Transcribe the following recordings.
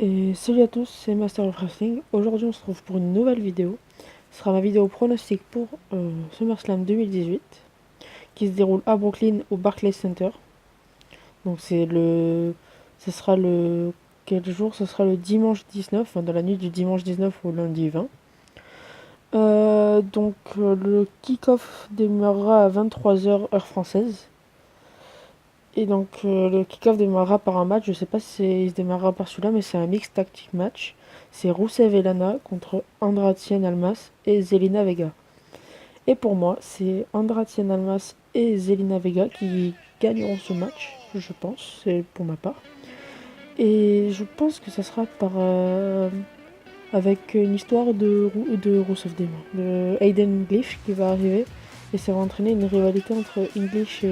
Et salut à tous, c'est Master of Wrestling. Aujourd'hui, on se retrouve pour une nouvelle vidéo. Ce sera ma vidéo pronostic pour SummerSlam 2018, qui se déroule à Brooklyn au Barclays Center. Donc ce sera le quel jour? Ce sera le dimanche 19, enfin dans la nuit du dimanche 19 au lundi 20. Le kick-off démarrera à 23h heure française. Et donc le kick-off démarrera par un match, je sais pas si il se démarrera par celui-là, mais c'est un mixed tactic match. C'est Rusev et Lana contre Andrade Cien Almas et Zelina Vega. Et pour moi, c'est Andrade Cien Almas et Zelina Vega qui gagneront ce match, je pense, c'est pour ma part. Et je pense que ça sera avec une histoire de Rusev Demo, de Aiden English qui va arriver. Et ça va entraîner une rivalité entre English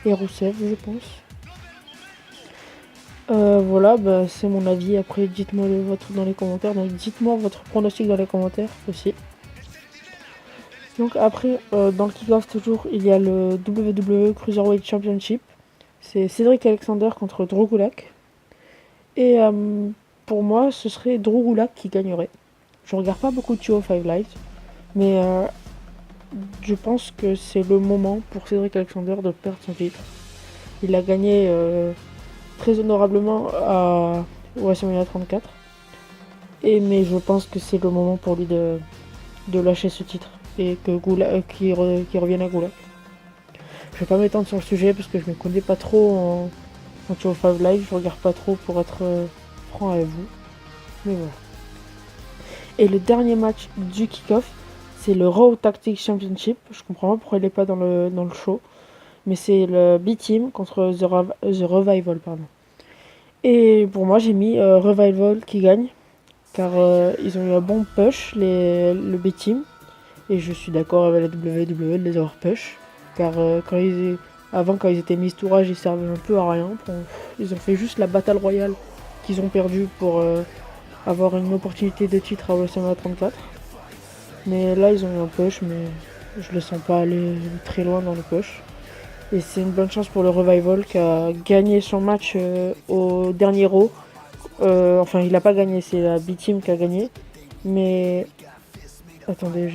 et Rousseff, je pense. Voilà, bah, c'est mon avis. Après, dites-moi le vôtre dans les commentaires. Donc, dites-moi votre pronostic dans les commentaires aussi. Donc, après, dans le kick-off, toujours, il y a le WWE Cruiserweight Championship. C'est Cédric Alexander contre Drew Gulak. Et pour moi, ce serait Drew Gulak qui gagnerait. Je regarde pas beaucoup de 205 Live, mais je pense que c'est le moment pour Cédric Alexander de perdre son titre. Il a gagné très honorablement à WrestleMania 34. Mais je pense que c'est le moment pour lui de lâcher ce titre et que qu'il revienne à Gulak. Je vais pas m'étendre sur le sujet parce que je me connais pas trop en 205 Live, je regarde pas trop pour être franc avec vous. Mais voilà. Et le dernier match du kick-off, c'est le Raw Tactics Championship. Je comprends pas pourquoi il est pas dans le show. Mais c'est le B-Team contre The Revival, pardon. Et pour moi, j'ai mis Revival qui gagne. Car ils ont eu un bon push, le B-Team. Et je suis d'accord avec la WWE de les avoir push. Car avant, quand ils étaient mis tourage, ils servaient un peu à rien. Ils ont fait juste la Battle Royale qu'ils ont perdue pour avoir une opportunité de titre à WrestleMania 34. Mais là, ils ont eu un push, mais je le sens pas aller très loin dans le push. Et c'est une bonne chance pour le Revival qui a gagné son match au dernier Raw. Enfin, il a pas gagné, c'est la B-Team qui a gagné. Mais attendez,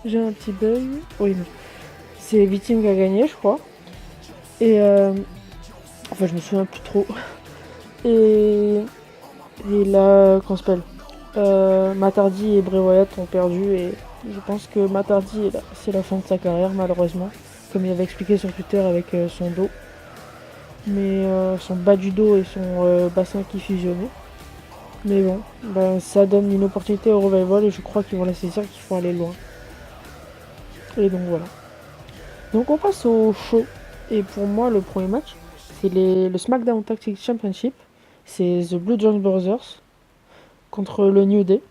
j'ai un petit bug. Oui, c'est B-Team qui a gagné, je crois. Et enfin, je me souviens plus trop. Et, et là, comment s'appelle Matt Hardy et Bray Wyatt ont perdu. Et je pense que Matt Hardy, c'est la fin de sa carrière, malheureusement. Comme il avait expliqué sur Twitter avec son dos. Mais son bas du dos et son bassin qui fusionnaient. Mais bon, ben, ça donne une opportunité au Revival et je crois qu'ils vont la saisir, qu'il faut aller loin. Et donc voilà. Donc on passe au show. Et pour moi, le premier match, c'est le SmackDown Tag Team Championship. C'est The Blue Jones Brothers contre le New Day.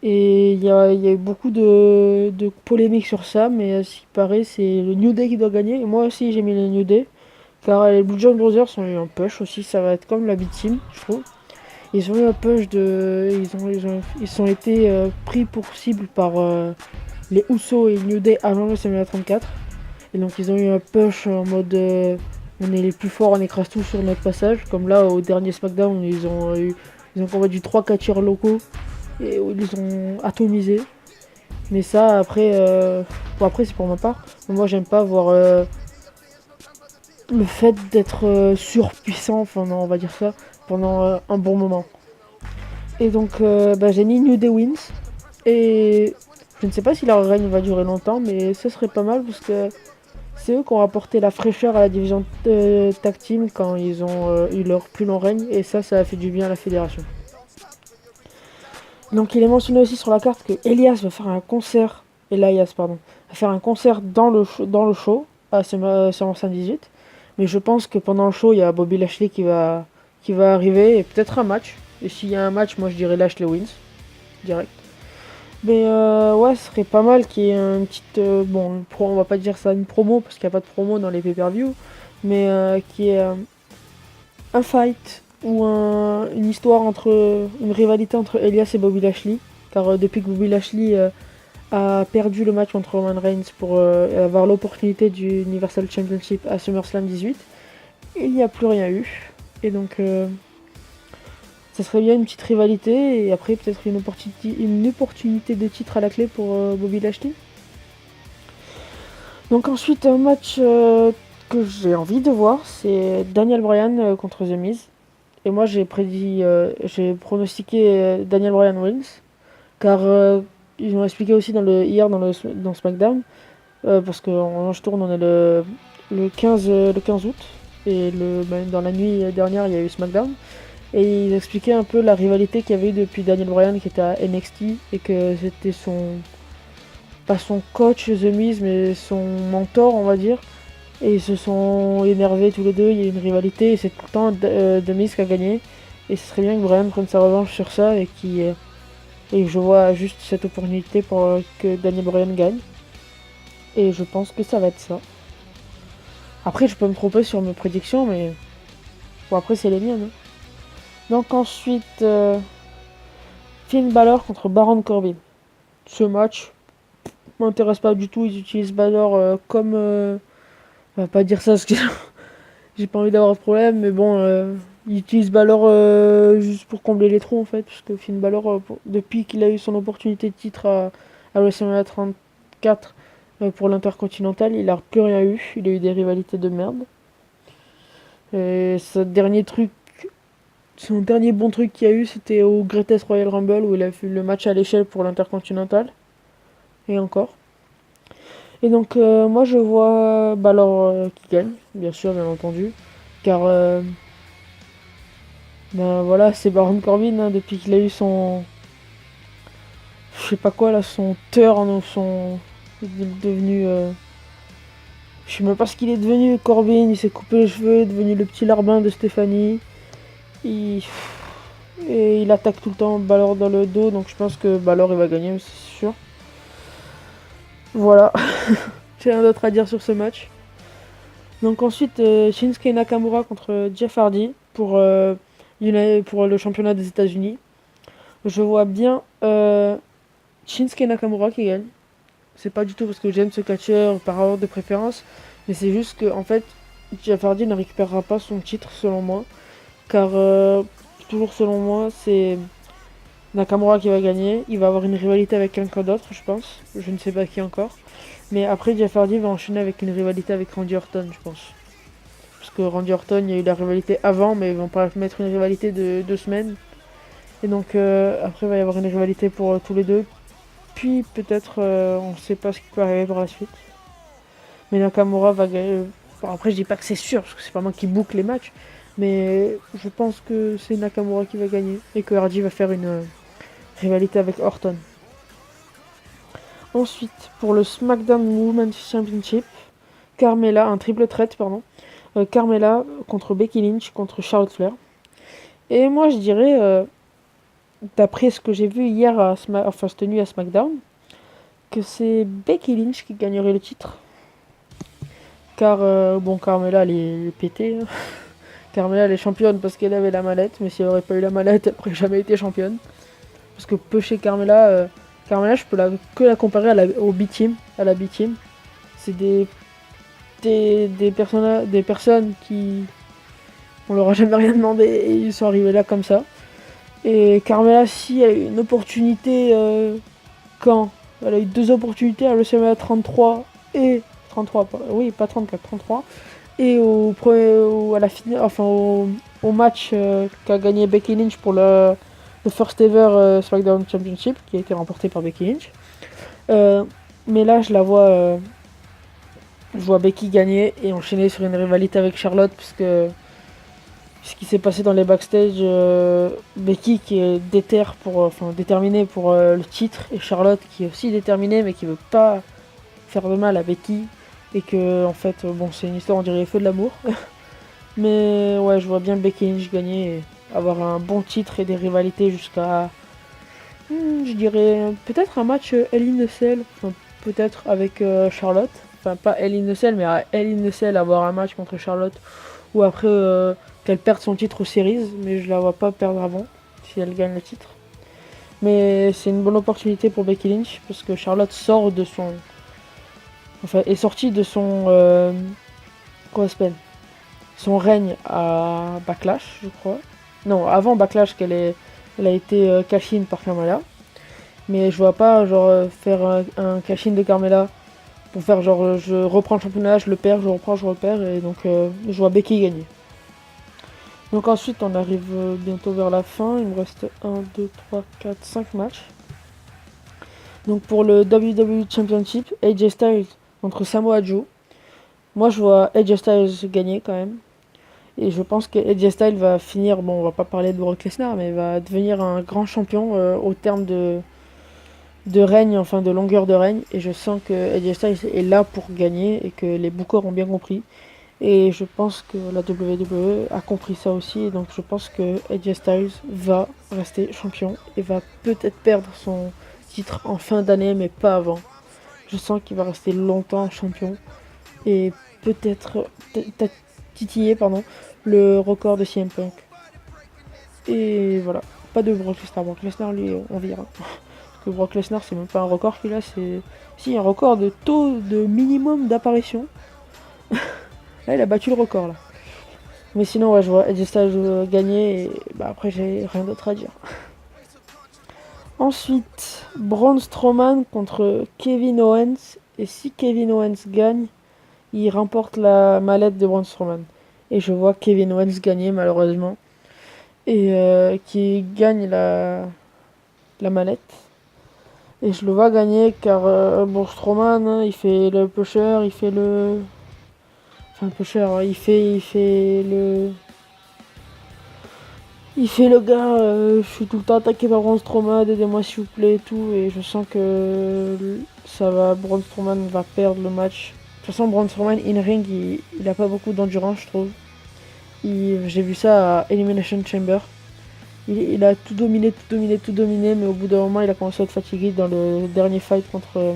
Et il y a eu beaucoup de polémiques sur ça, mais à ce qui paraît, c'est le New Day qui doit gagner. Et moi aussi, j'ai mis le New Day. Car les Blue Jones Brothers ont eu un push aussi, ça va être comme la B-Team, je trouve. Ils ont eu un push de. Ils ont été pris pour cible par les Usos et New Day avant le WrestleMania 34. Et donc ils ont eu un push en mode on est les plus forts, on écrase tout sur notre passage. Comme là au dernier SmackDown, ils ont combattu 3 catcheurs locaux et ils les ont atomisés. Mais ça après, bon, après c'est pour ma part. Mais moi j'aime pas voir le fait d'être surpuissant, enfin non, on va dire ça, pendant un bon moment. Et donc j'ai mis New Day Wins. Et je ne sais pas si leur règne va durer longtemps, mais ce serait pas mal parce que c'est eux qui ont apporté la fraîcheur à la division tag team quand ils ont eu leur plus long règne. Et ça a fait du bien à la fédération. Donc il est mentionné aussi sur la carte que Elias va faire un concert. Elias, pardon. Va faire un concert dans le show à SummerSlam 18. Mais je pense que pendant le show, il y a Bobby Lashley qui va arriver et peut-être un match. Et s'il y a un match, moi je dirais Lashley wins. Direct. Mais ouais, ce serait pas mal qu'il y ait une petite. Bon, on va pas dire ça une promo parce qu'il n'y a pas de promo dans les pay-per-view. Mais qu'il y ait un fight ou une histoire une rivalité entre Elias et Bobby Lashley. Car depuis que Bobby Lashley a perdu le match contre Roman Reigns pour avoir l'opportunité du Universal Championship à SummerSlam 18, il n'y a plus rien eu. Et donc ça serait bien une petite rivalité et après peut-être une opportunité de titre à la clé pour Bobby Lashley. Donc ensuite un match que j'ai envie de voir, c'est Daniel Bryan contre The Miz. Et moi j'ai pronostiqué Daniel Bryan wins, car ils ont expliqué aussi hier dans SmackDown, parce que je tourne, on est le 15 août, et dans la nuit dernière il y a eu SmackDown. Et ils expliquaient un peu la rivalité qu'il y avait eu depuis Daniel Bryan qui était à NXT et que c'était pas son coach The Miz mais son mentor on va dire. Et ils se sont énervés tous les deux, il y a eu une rivalité et c'est tout le temps The Miz qui a gagné. Et ce serait bien que Bryan prenne sa revanche sur ça et et je vois juste cette opportunité pour que Daniel Bryan gagne. Et je pense que ça va être ça. Après je peux me tromper sur mes prédictions mais bon après c'est les miennes. Hein. Donc ensuite, Finn Balor contre Baron Corbin. Ce match m'intéresse pas du tout. Ils utilisent Balor comme... on va pas dire ça parce que j'ai pas envie d'avoir de problème. Mais bon, ils utilisent Balor juste pour combler les trous en fait. Parce que Finn Balor, depuis qu'il a eu son opportunité de titre à WrestleMania 34 pour l'Intercontinental, il a plus rien eu. Il a eu des rivalités de merde. Et son dernier bon truc qu'il y a eu, c'était au Greatest Royal Rumble où il a fait le match à l'échelle pour l'Intercontinental. Et encore. Et donc, moi je vois Balor qui gagne, bien sûr, bien entendu. Car, ben voilà, c'est Baron Corbin, hein, depuis qu'il a eu son. Je sais pas quoi là, son turn ou son. Il est devenu. Je sais même pas ce qu'il est devenu, Corbin. Il s'est coupé les cheveux, il est devenu le petit larbin de Stéphanie. Et il attaque tout le temps Balor dans le dos, donc je pense que Balor il va gagner, c'est sûr. Voilà, j'ai rien d'autre à dire sur ce match. Donc ensuite, Shinsuke Nakamura contre Jeff Hardy pour le championnat des États-Unis. Je vois bien Shinsuke Nakamura qui gagne. C'est pas du tout parce que j'aime ce catcheur par ordre de préférence, mais c'est juste que en fait, Jeff Hardy ne récupérera pas son titre selon moi, car toujours selon moi, c'est Nakamura qui va gagner. Il va avoir une rivalité avec quelqu'un d'autre, je pense. Je ne sais pas qui encore. Mais après, Jeff Hardy va enchaîner avec une rivalité avec Randy Orton, je pense. Parce que Randy Orton, il y a eu la rivalité avant, mais ils vont pas mettre une rivalité de 2 semaines. Et donc, après, il va y avoir une rivalité pour tous les deux. Puis, peut-être, on ne sait pas ce qui peut arriver par la suite. Mais Nakamura va gagner. Bon, après, je dis pas que c'est sûr, parce que c'est pas moi qui boucle les matchs. Mais je pense que c'est Nakamura qui va gagner. Et que Hardy va faire une rivalité avec Orton. Ensuite, pour le SmackDown Women's Championship, Carmella, un triple threat, pardon. Carmella contre Becky Lynch contre Charlotte Flair. Et moi, je dirais, d'après ce que j'ai vu hier, cette nuit à SmackDown, que c'est Becky Lynch qui gagnerait le titre. Car, Carmella, elle est pétée. Hein. Carmella, elle est championne parce qu'elle avait la mallette, mais si elle aurait pas eu la mallette, elle n'aurait jamais été championne. Parce que peu chez Carmella, je peux que la comparer au B-Team, à la B-Team. C'est des personnes qui on leur a jamais rien demandé et ils sont arrivés là comme ça. Et Carmella, si elle a eu une opportunité quand elle a eu 2 opportunités à WrestleMania 33 et 33, oui pas 34, 33 et à la finale, enfin au match qu'a gagné Becky Lynch pour le first ever SmackDown Championship qui a été remporté par Becky Lynch. Mais là je vois Becky gagner et enchaîner sur une rivalité avec Charlotte parce que ce qui s'est passé dans les backstage, Becky qui est déterminée pour le titre et Charlotte qui est aussi déterminée mais qui veut pas faire de mal à Becky et que en fait c'est une histoire on dirait les feux de l'amour. Mais ouais je vois bien Becky Lynch gagner et avoir un bon titre et des rivalités jusqu'à je dirais peut-être un match Hell in a Cell, peut-être avec Charlotte, enfin pas Hell in a Cell mais à Hell in a Cell avoir un match contre Charlotte ou après qu'elle perde son titre aux Series, mais je la vois pas perdre avant si elle gagne le titre. Mais c'est une bonne opportunité pour Becky Lynch parce que Charlotte est sortie de son son règne à Backlash, je crois. Non, avant Backlash elle a été cash-in par Carmella. Mais je vois pas genre faire un cash-in de Carmella pour faire genre je reprends le championnat, je le perds, je reprends, je repère. Et donc je vois Becky gagner. Donc ensuite on arrive bientôt vers la fin. Il me reste 1, 2, 3, 4, 5 matchs. Donc pour le WWE Championship, AJ Styles contre Samoa Joe. Moi je vois AJ Styles gagner quand même. Et je pense que AJ Styles va finir, bon on va pas parler de Brock Lesnar, mais va devenir un grand champion au terme de règne, enfin de longueur de règne. Et je sens que AJ Styles est là pour gagner et que les bookers ont bien compris. Et je pense que la WWE a compris ça aussi. Et donc je pense que AJ Styles va rester champion et va peut-être perdre son titre en fin d'année, mais pas avant. Je sens qu'il va rester longtemps champion et peut-être titiller le record de CM Punk. Et voilà, pas de Brock Lesnar. Brock Lesnar, lui, on verra. Parce que Brock Lesnar, c'est même pas un record qu'il a, c'est si un record de taux de minimum d'apparition. Là, il a battu le record là. Mais sinon, ouais, je vois AJ Styles gagner et bah, après, j'ai rien d'autre à dire. Ensuite, Braun Strowman contre Kevin Owens. Et si Kevin Owens gagne, il remporte la mallette de Braun Strowman. Et je vois Kevin Owens gagner malheureusement. Et qui gagne la mallette. Et je le vois gagner car bon, Strowman, hein, il fait le pusher, il fait le... Enfin, le pusher, hein, il fait le... Il fait le gars, je suis tout le temps attaqué par Braun Strowman, aidez-moi s'il vous plaît et tout. Et je sens que ça va, Braun Strowman va perdre le match. De toute façon, Braun Strowman in-ring, il a pas beaucoup d'endurance, je trouve. J'ai vu ça à Elimination Chamber. Il a tout dominé, mais au bout d'un moment, il a commencé à être fatigué dans le dernier fight contre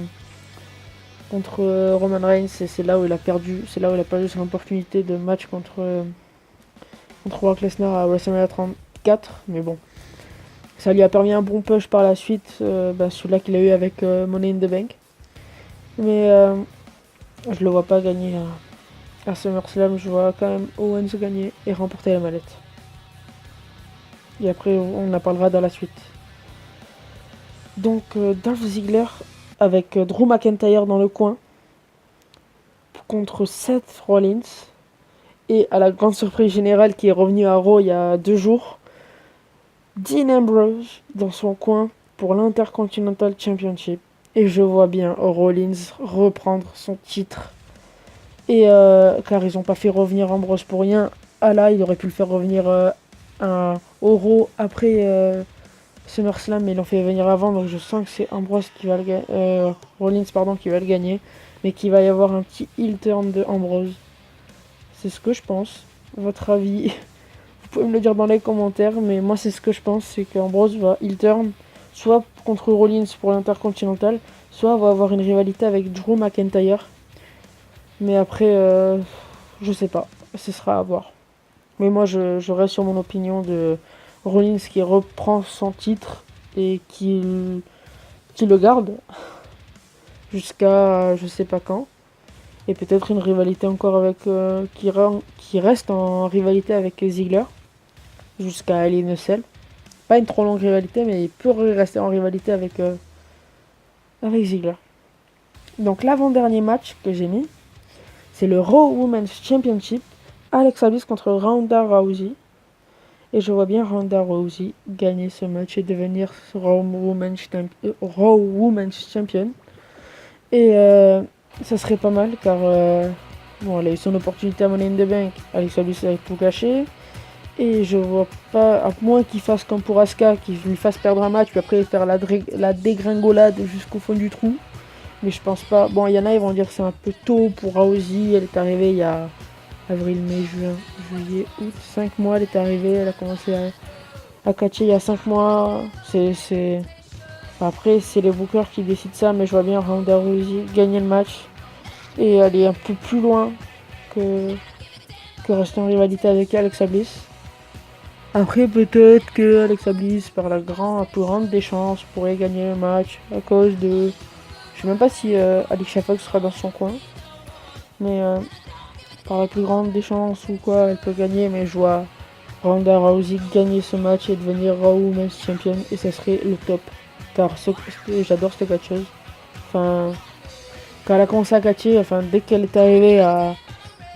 Roman Reigns. Et c'est là où il a perdu. C'est là où il a perdu son opportunité de match contre Brock Lesnar à WrestleMania 34. Mais bon, ça lui a permis un bon push par la suite, celui-là qu'il a eu avec Money in the Bank. Mais je le vois pas gagner à SummerSlam. Je vois quand même Owens gagner et remporter la mallette. Et après, on en parlera dans la suite. Donc, Dolph Ziggler avec Drew McIntyre dans le coin contre Seth Rollins. Et à la grande surprise générale qui est revenu à Raw il y a 2 jours, Dean Ambrose dans son coin pour l'Intercontinental Championship. Et je vois bien Rollins reprendre son titre. Et car ils n'ont pas fait revenir Ambrose pour rien. Ah là, il aurait pu le faire revenir au Raw après SummerSlam, mais ils l'ont fait venir avant. Donc je sens que c'est Ambrose qui va le Rollins qui va le gagner. Mais qu'il va y avoir un petit heel turn de Ambrose. C'est ce que je pense. Votre avis, vous pouvez me le dire dans les commentaires, mais moi c'est ce que je pense, c'est qu'Ambrose va heel turn, soit contre Rollins pour l'Intercontinental, soit va avoir une rivalité avec Drew McIntyre. Mais après, je sais pas, ce sera à voir. Mais moi je reste sur mon opinion de Rollins qui reprend son titre et qui le garde jusqu'à je sais pas quand. Et peut-être une rivalité encore avec qui reste en rivalité avec Ziggler jusqu'à Hell in a Cell. Pas une trop longue rivalité, mais il peut rester en rivalité avec Ziggler. Donc l'avant-dernier match que j'ai mis, c'est le Raw Women's Championship, Alexa Bliss contre Ronda Rousey. Et je vois bien Ronda Rousey gagner ce match et devenir Raw Women's Champion. Et ça serait pas mal car elle a eu son opportunité à Money in the Bank. Alexa Bliss a tout gâché. Et je vois pas, à moins qu'il fasse comme pour Asuka, qu'il lui fasse perdre un match, puis après faire la dégringolade jusqu'au fond du trou. Mais je pense pas. Bon, il y en a, ils vont dire que c'est un peu tôt pour Rousey. Elle est arrivée il y a avril, mai, juin, juillet, août, 5 mois. Elle est arrivée, elle a commencé à catcher il y a 5 mois. Après, c'est les bookers qui décident ça, mais je vois bien Ronda Rousey gagner le match et aller un peu plus loin que rester en rivalité avec Alexa Bliss. Après, peut-être que Alexa Bliss, par la plus grande des chances, pourrait gagner le match à cause de... Je sais même pas si Alicia Fox sera dans son coin, mais par la plus grande des chances ou quoi, elle peut gagner, mais je vois Ronda Rousey gagner ce match et devenir Raw Women's Champion, et ça serait le top. Car j'adore cette catcheuse. Enfin, quand elle a commencé à catcher, enfin, dès qu'elle est arrivée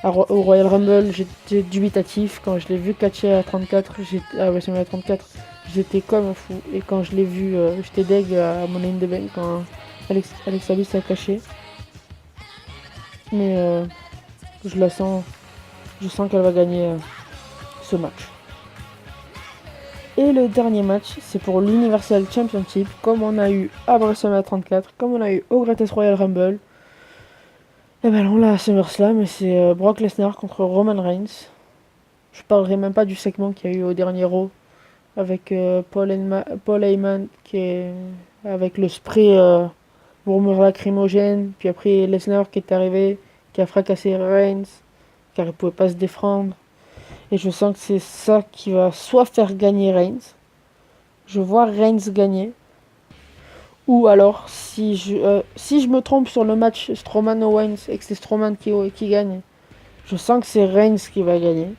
au Royal Rumble, j'étais dubitatif. Quand je l'ai vu catcher à 34, à WrestleMania 34, j'étais comme un fou. Et quand je l'ai vu, j'étais deg à Money in the Bank quand Alexa Bliss a caché. Mais je sens qu'elle va gagner ce match. Et le dernier match, c'est pour l'Universal Championship, comme on a eu à WrestleMania 34, comme on a eu au Greatest Royal Rumble. Et ben on l'a à SummerSlam, et c'est Brock Lesnar contre Roman Reigns. Je parlerai même pas du segment qu'il y a eu au dernier Raw avec Paul Heyman qui est avec le spray bourre lacrymogène, puis après Lesnar qui est arrivé, qui a fracassé Reigns car il pouvait pas se défendre. Et je sens que c'est ça qui va soit faire gagner Reigns. Je vois Reigns gagner. Ou alors, si je me trompe sur le match Strowman-Owens et que c'est Strowman qui gagne, je sens que c'est Reigns qui va gagner.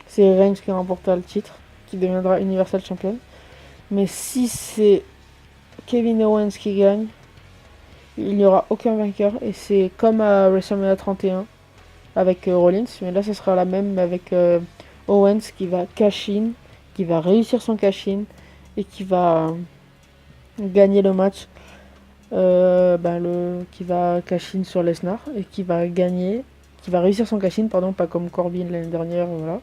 C'est Reigns qui remportera le titre, qui deviendra Universal Champion. Mais si c'est Kevin Owens qui gagne, il n'y aura aucun vainqueur. Et c'est comme à WrestleMania 31 avec Rollins. Mais là, ce sera la même avec Owens qui va cash-in, qui va réussir son cash-in et qui va gagner le match. Qui va cash-in sur Lesnar et qui va réussir son cash-in, pardon, pas comme Corbin l'année dernière, voilà.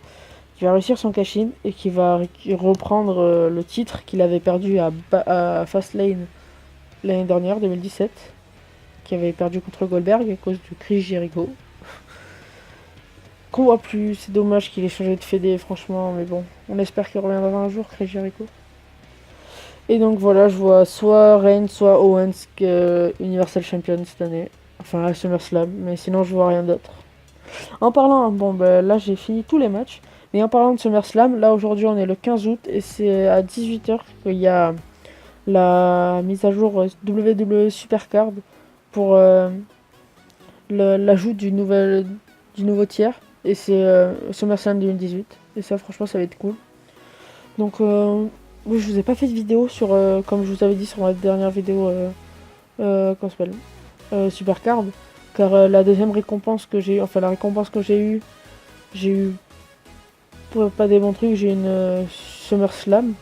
Qui va réussir son cash-in et qui va reprendre le titre qu'il avait perdu à Fastlane l'année dernière, 2017, qui avait perdu contre Goldberg à cause de Chris Jericho. Qu'on voit plus, c'est dommage qu'il ait changé de fédé, franchement, mais bon, on espère qu'il reviendra un jour, Chris Jericho. Et donc voilà, je vois soit Reigns, soit Owens Universal Champion cette année. Enfin, à SummerSlam, mais sinon je vois rien d'autre. En parlant, là j'ai fini tous les matchs. Mais en parlant de SummerSlam, là aujourd'hui on est le 15 août et c'est à 18h qu'il y a la mise à jour WWE Supercard pour l'ajout du nouveau tiers. Et c'est SummerSlam 2018. Et ça franchement ça va être cool. Donc je vous ai pas fait de vidéo sur, comme je vous avais dit sur ma dernière vidéo, Supercard. Car la deuxième récompense que j'ai eu, enfin la récompense que j'ai eu pas des bons trucs, j'ai une SummerSlam.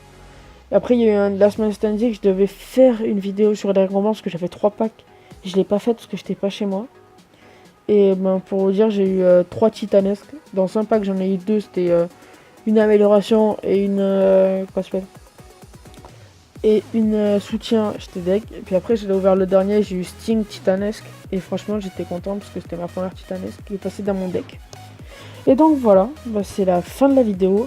Après il y a eu un Last Man Standing, je devais faire une vidéo sur les récompenses parce que j'avais 3 packs. Je l'ai pas fait parce que j'étais pas chez moi. Et pour vous dire, j'ai eu 3 titanesques. Dans un pack j'en ai eu 2, c'était une amélioration et une soutien, j'étais deg. Et puis après j'ai ouvert le dernier, j'ai eu Sting titanesque. Et franchement j'étais content parce que c'était ma première titanesque qui est passée dans mon deck. Et donc voilà, c'est la fin de la vidéo.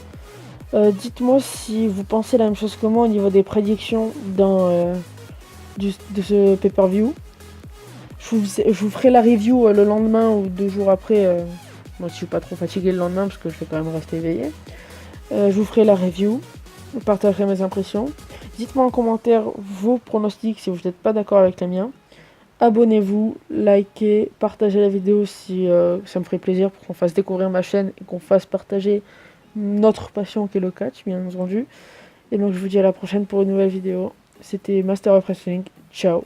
Dites-moi si vous pensez la même chose que moi au niveau des prédictions de ce pay-per-view. Je vous ferai la review le lendemain ou 2 jours après. Moi je suis pas trop fatigué le lendemain parce que je vais quand même rester éveillé. Je vous ferai la review, je partagerai mes impressions. Dites-moi en commentaire vos pronostics si vous n'êtes pas d'accord avec les miens. Abonnez-vous, likez, partagez la vidéo si ça me ferait plaisir pour qu'on fasse découvrir ma chaîne et qu'on fasse partager notre passion qui est le catch, bien entendu. Et donc je vous dis à la prochaine pour une nouvelle vidéo. C'était Master of Wrestling. Ciao.